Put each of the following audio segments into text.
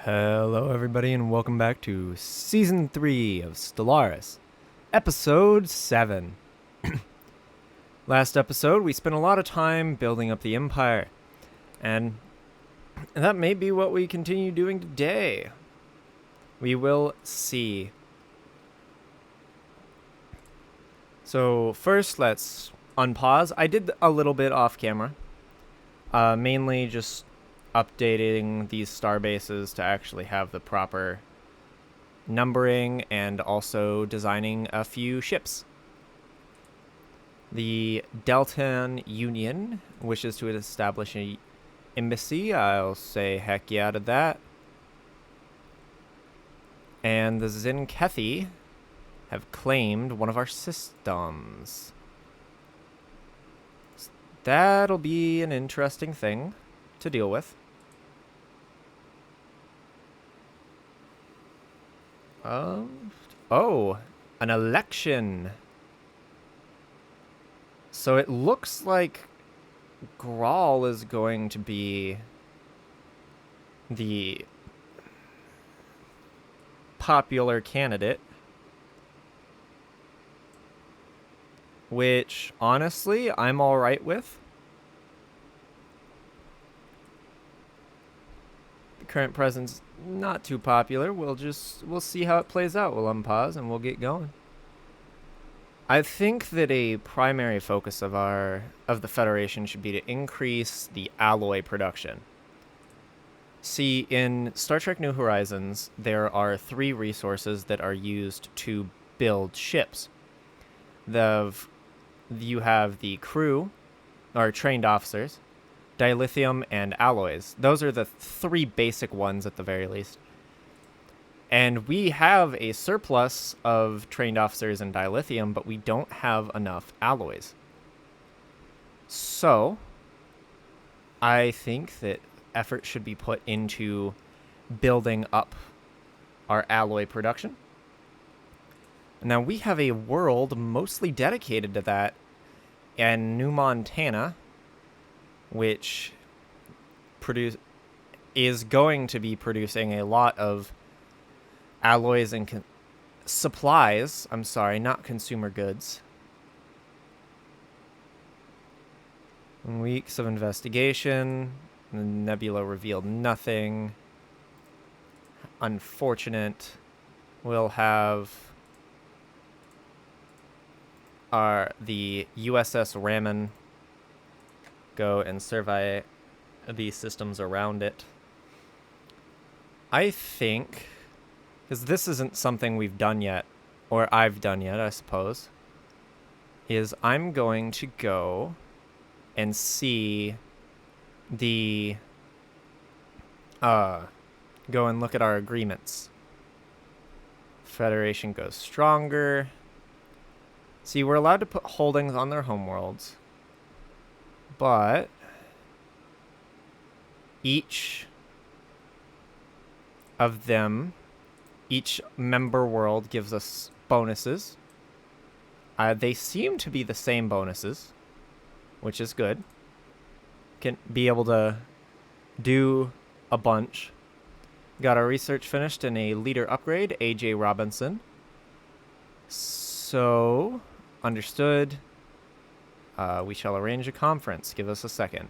Hello, everybody, and welcome back to Season 3 of Stellaris, Episode 7. Last episode, we spent a lot of time building up the Empire, and that may be what we continue doing today. We will see. So, first, let's unpause. I did a little bit off camera, mainly just updating these star bases to actually have the proper numbering and also designing a few ships. The Deltan Union wishes to establish an embassy. I'll say heck yeah to that. And the Zinkethi have claimed one of our systems. That'll be an interesting thing to deal with. Oh, an election. So it looks like Grawl is going to be the popular candidate, which honestly I'm all right with. The current president's not too popular. We'll see how it plays out. We'll unpause and we'll get going. I think that a primary focus of the Federation should be to increase the alloy production. See, in Star Trek New Horizons, there are 3 resources that are used to build ships. You have the crew, or trained officers, dilithium, and alloys. Those are the 3 basic ones at the very least. And we have a surplus of trained officers and dilithium, but we don't have enough alloys. So, I think that effort should be put into building up our alloy production. Now, we have a world mostly dedicated to that in New Montana, which is going to be producing a lot of alloys and supplies. I'm sorry, not consumer goods. Weeks of investigation. The nebula revealed nothing. Unfortunate. We'll have the USS Raman go and survey the systems around it. I think, because this isn't something we've done yet, or I've done yet, I suppose, is I'm going to go and see go and look at our agreements. Federation goes stronger. See, we're allowed to put holdings on their homeworlds, but each of them, each member world gives us bonuses. They seem to be the same bonuses, which is good. Can be able to do a bunch. Got our research finished in a leader upgrade, AJ Robinson. So, understood. We shall arrange a conference. Give us a second.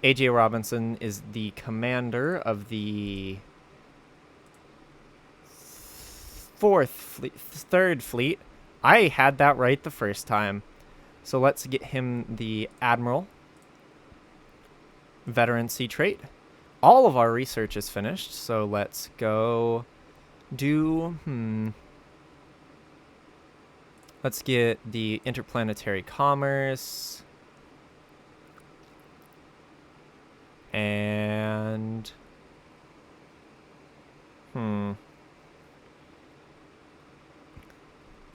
AJ Robinson is the commander of the third fleet. I had that right the first time. So let's get him the admiral. Veterancy trait. All of our research is finished, so let's go do... Let's get the interplanetary commerce. And...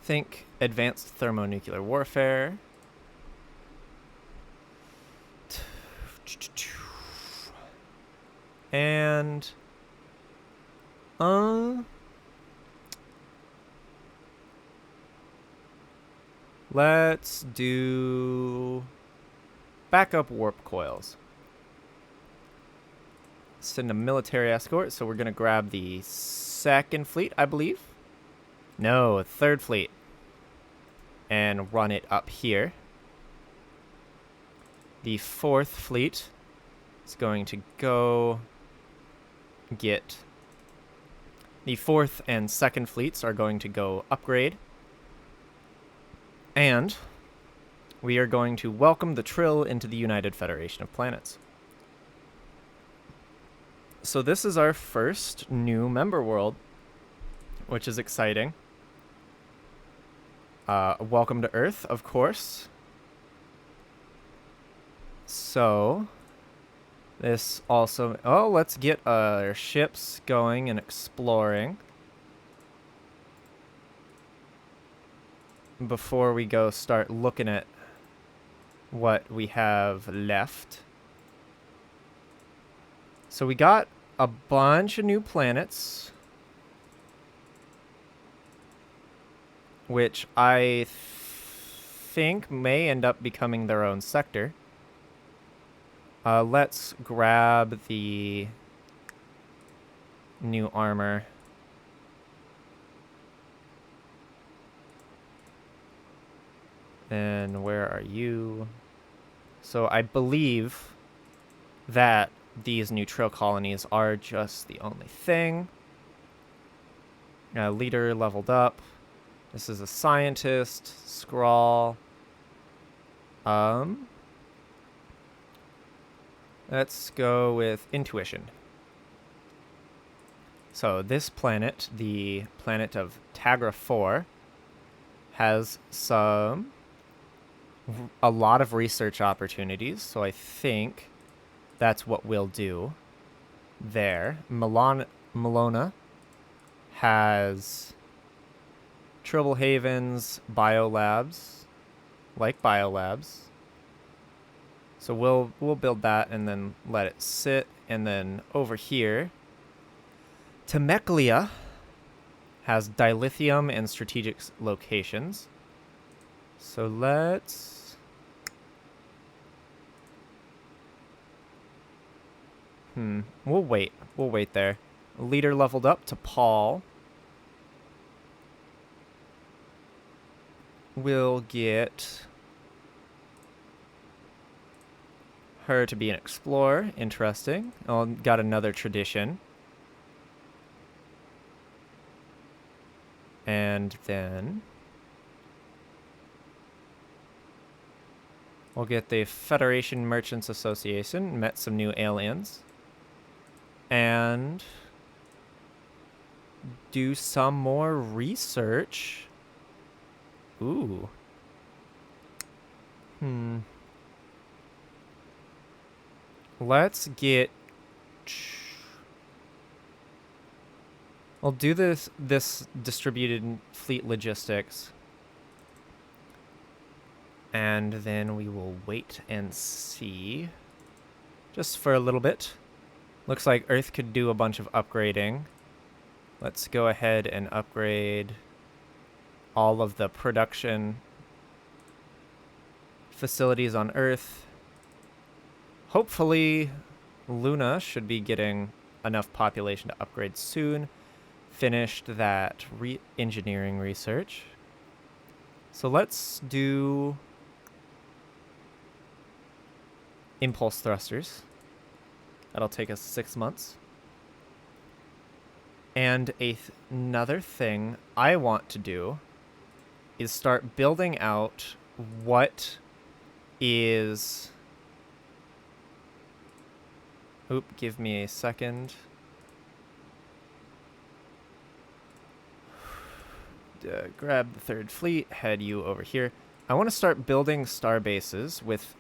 think advanced thermonuclear warfare. And let's do backup warp coils. send a military escort. So we're going to grab the second fleet, I believe. No, third fleet. And run it up here. The fourth fleet is going to go get... The fourth and second fleets are going to go upgrade. And we are going to welcome the Trill into the United Federation of Planets. So this is our first new member world, which is exciting. Welcome to Earth, of course. So, this also... Oh, let's get our ships going and exploring before we go start looking at what we have left. So we got a bunch of new planets, which I think may end up becoming their own sector. Let's grab the new armor. Then where are you? So I believe that these new Trill colonies are just the only thing. Leader leveled up. This is a scientist. Scrawl. Let's go with intuition. So this planet, the planet of Tagra 4, has a lot of research opportunities. So I think that's what we'll do there. Melona has Tribble Havens, biolabs, like biolabs. So we'll build that and then let it sit. And then over here, Temeclia has dilithium and strategic locations. So let's... We'll wait. We'll wait there. Leader leveled up to Paul. We'll get her to be an explorer. Interesting. Oh, got another tradition. And then we'll get the Federation Merchants Association. Met some new aliens. And do some more research. Ooh. Let's get... I'll do this distributed fleet logistics. And then we will wait and see. Just for a little bit. Looks like Earth could do a bunch of upgrading. Let's go ahead and upgrade all of the production facilities on Earth. Hopefully, Luna should be getting enough population to upgrade soon. Finished that engineering research. So let's do impulse thrusters. That'll take us 6 months. And another thing I want to do is start building out what is... Oop, give me a second. Grab the third fleet, head you over here. I want to start building star bases with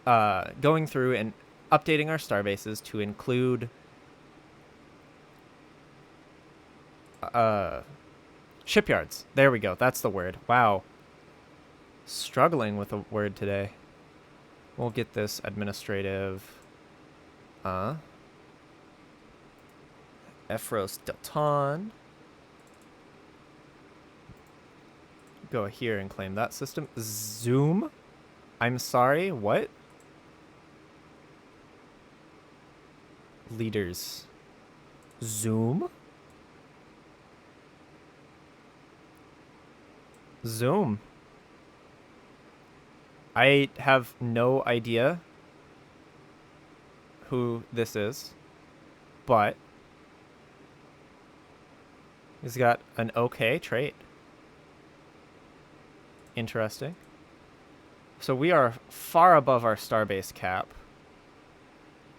going through and updating our star bases to include shipyards. There we go. That's the word. Wow. Struggling with a word today. We'll get this administrative. Ephros Delton. Go here and claim that system. Zoom? I'm sorry, what? leaders. Zoom? Zoom. I have no idea who this is, but he's got an okay trait. Interesting. So we are far above our starbase cap.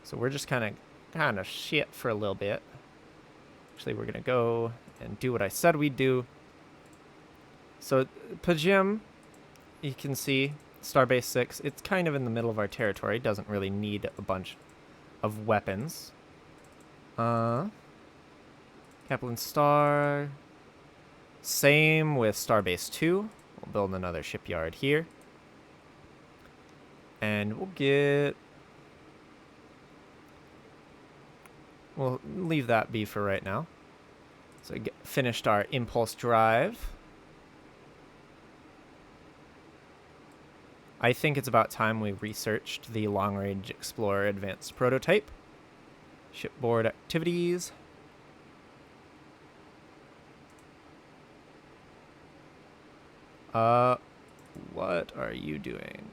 So we're just kind of shit for a little bit. Actually, we're gonna go and do what I said we'd do. So Pajim, you can see Starbase 6. It's kind of in the middle of our territory. Doesn't really need a bunch of weapons. Kaplan Star. Same with Starbase 2. We'll build another shipyard here. And we'll leave that be for right now. So finished our impulse drive. I think it's about time we researched the Long Range Explorer Advanced Prototype. Shipboard activities. What are you doing?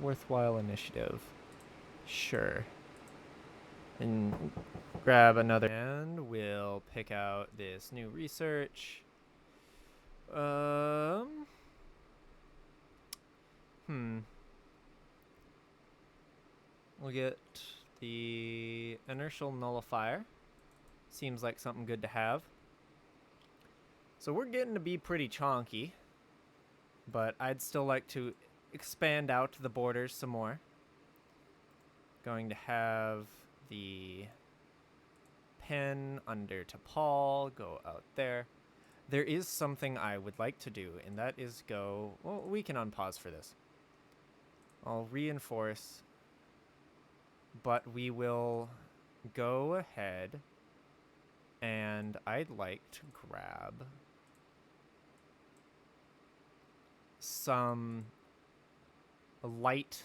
Worthwhile initiative. Sure. And grab another, and we'll pick out this new research. We'll get the inertial nullifier. Seems like something good to have. So we're getting to be pretty chonky, but I'd still like to expand out the borders some more. Going to have the pen under T'Pol go out there. There is something I would like to do, and that is go... Well, we can unpause for this. I'll reinforce, but we will go ahead, and I'd like to grab some light,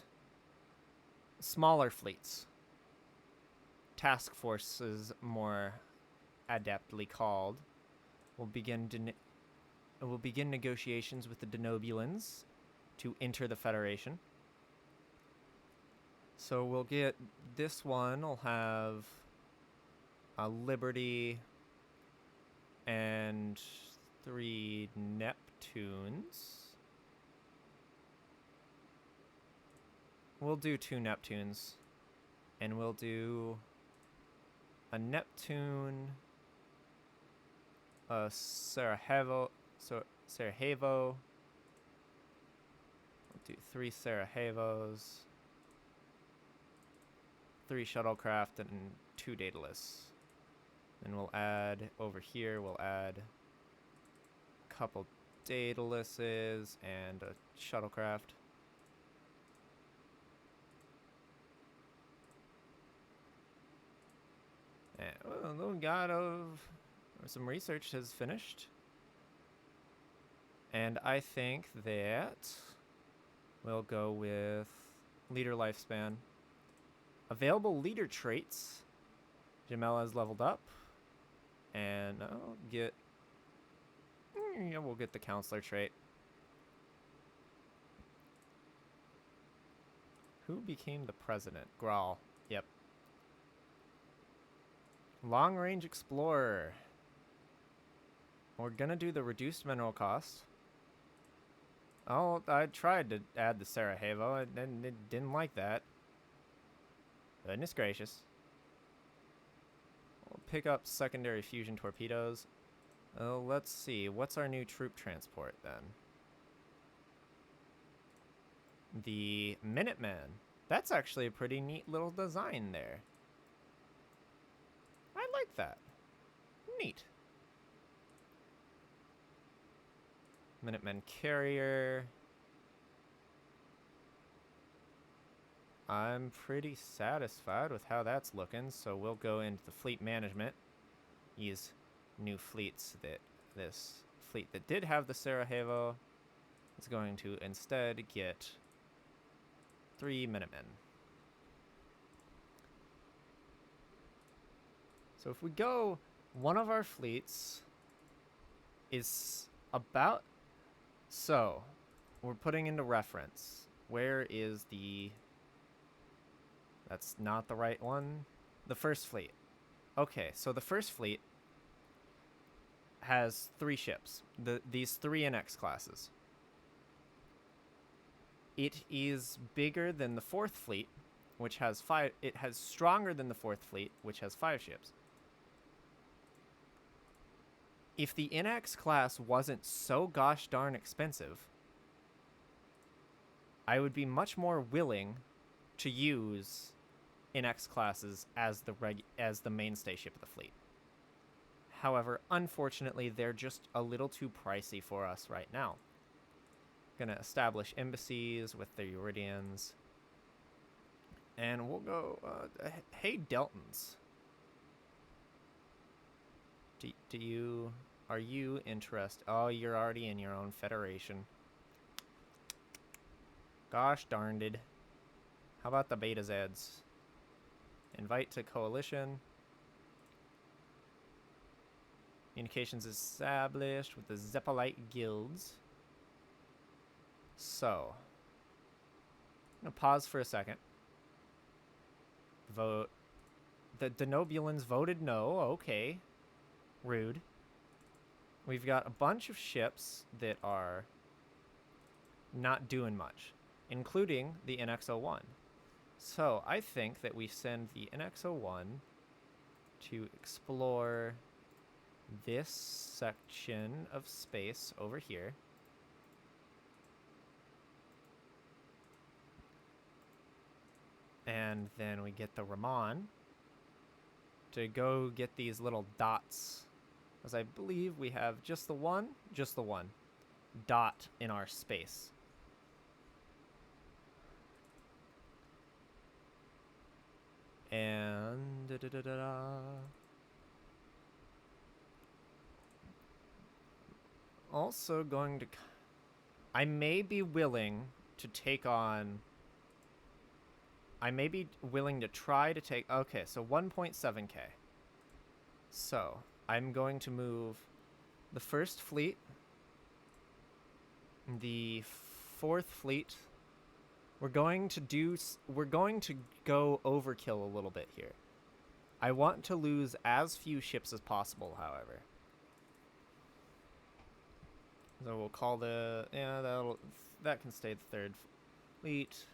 smaller fleets. Task forces, more adeptly called. We'll begin negotiations with the Denobulans to enter the Federation. So we'll get this one. Will have a Liberty and 3 Neptunes. We'll do 2 Neptunes, and we'll do a Neptune, a Sarajevo. We'll do 3 Sarajevos, 3 shuttlecraft, and 2 Daedalus. Then we'll add over here. We'll add a couple Daedaluses and a shuttlecraft. And a little god of some research has finished. And I think that we'll go with leader lifespan. Available leader traits. Jamela has leveled up. And I'll get... Yeah, we'll get the counselor trait. Who became the president? Grawl. Yep. Long Range Explorer. We're gonna do the reduced mineral cost. Oh, I tried to add the Sarajevo, and it didn't like that. Goodness gracious. We'll pick up secondary fusion torpedoes. Oh, let's see. What's our new troop transport, then? The Minuteman. That's actually a pretty neat little design there. I like that. Neat. Minuteman carrier. I'm pretty satisfied with how that's looking, so we'll go into the fleet management. Use new fleets that this fleet that did have the Sarajevo is going to instead get 3 Minutemen. So if we go, one of our fleets is about... So, we're putting into reference. Where is the... That's not the right one. The first fleet. Okay, so the first fleet has 3 ships. These 3 NX classes. It is bigger than the 4th fleet, which has 5... It has stronger than the 4th fleet, which has 5 ships. If the NX class wasn't so gosh darn expensive, I would be much more willing to use NX classes as the mainstay ship of the fleet. However, unfortunately, they're just a little too pricey for us right now. Gonna establish embassies with the Euridians. And we'll go, hey, Deltons. Are you interested? Oh, you're already in your own federation. Gosh darned it. How about the Beta Zeds? Invite to coalition. Communications established with the Zeppelite guilds. So, I'm gonna pause for a second. Vote. The Denobulans voted no. Okay. Rude. We've got a bunch of ships that are not doing much, including the NX-01. So I think that we send the NX-01 to explore this section of space over here. And then we get the Raman to go get these little dots. As I believe we have just the one dot in our space. And also going to... I may be willing to take on... I may be willing to try to take... Okay, so 1.7k. So, I'm going to move the first fleet, the 4th fleet. We're going to go overkill a little bit here. I want to lose as few ships as possible, however. So we'll call the... Yeah, that can stay the 3rd fleet.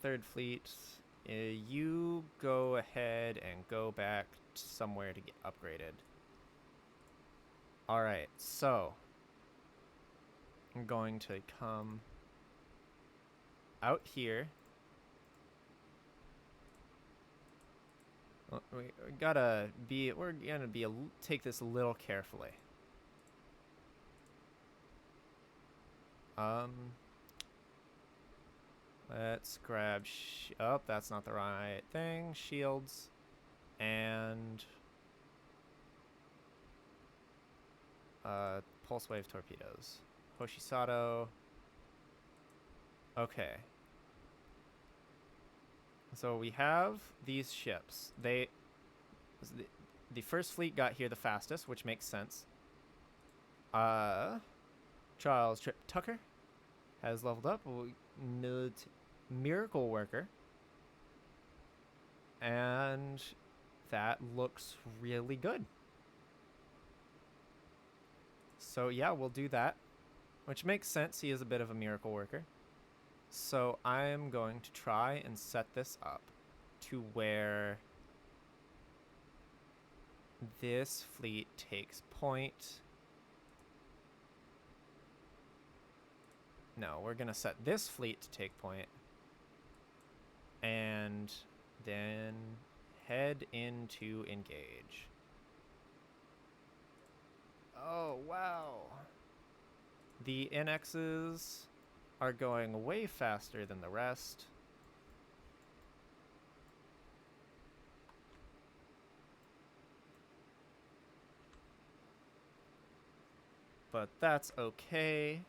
3rd fleet. You go ahead and go back to somewhere to get upgraded. Alright, so... I'm going to come out here. We're gonna take this a little carefully. Let's grab oh, that's not the right thing. Shields and pulse wave torpedoes. Hoshisato. Okay. So we have these ships. The first fleet got here the fastest, which makes sense. Charles Trip Tucker has leveled up. Miracle Worker. And that looks really good. So yeah, we'll do that. Which makes sense. He is a bit of a miracle worker. So I'm going to try and set this up to where this fleet takes point. No, we're going to set this fleet to take point. And then head into engage. Oh, wow. The NXs are going way faster than the rest. But that's okay.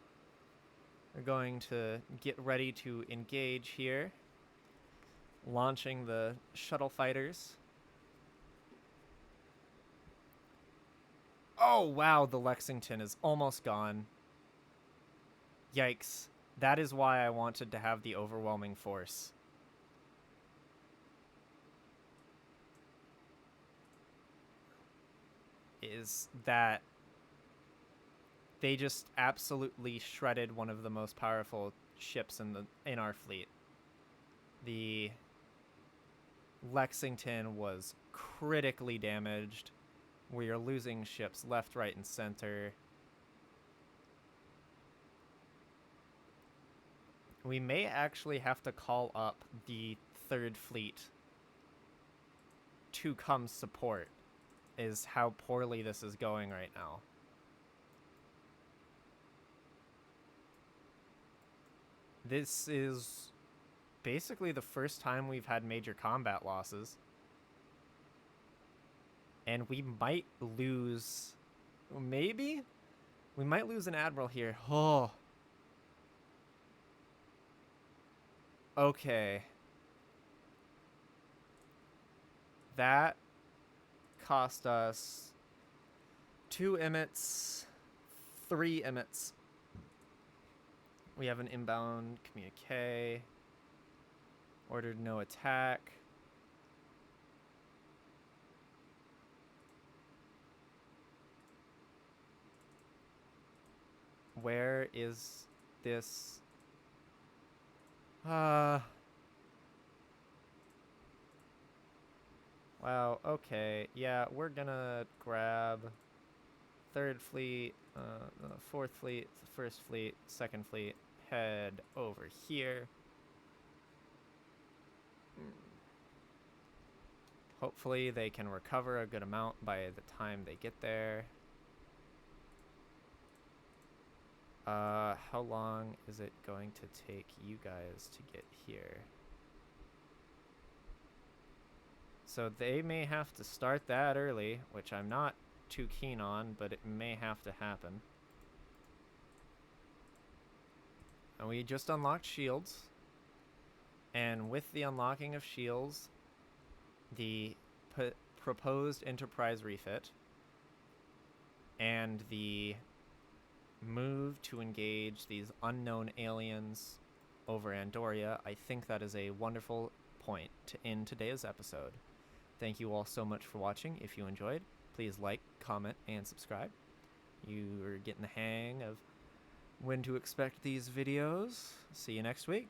We're going to get ready to engage here. launching the shuttle fighters. Oh, wow, the Lexington is almost gone. Yikes. That is why I wanted to have the overwhelming force. Is that they just absolutely shredded one of the most powerful ships in our fleet. The Lexington was critically damaged. We are losing ships left, right, and center. We may actually have to call up the 3rd Fleet to come support, is how poorly this is going right now. This is basically the first time we've had major combat losses. And we might lose... Maybe? We might lose an admiral here. Oh. Okay. That cost us 2 Emmets, 3 Emmets. We have an inbound communique. Ordered no attack. Where is this? Wow, okay. Yeah, we're gonna grab 3rd Fleet, 4th Fleet, 1st Fleet, 2nd Fleet, head over here. Hopefully they can recover a good amount by the time they get there. How long is it going to take you guys to get here? So they may have to start that early, which I'm not too keen on, but it may have to happen. And we just unlocked shields. And with the unlocking of shields, the proposed Enterprise refit, and the move to engage these unknown aliens over Andoria, I think that is a wonderful point to end today's episode. Thank you all so much for watching. If you enjoyed, please like, comment, and subscribe. You are getting the hang of when to expect these videos. See you next week.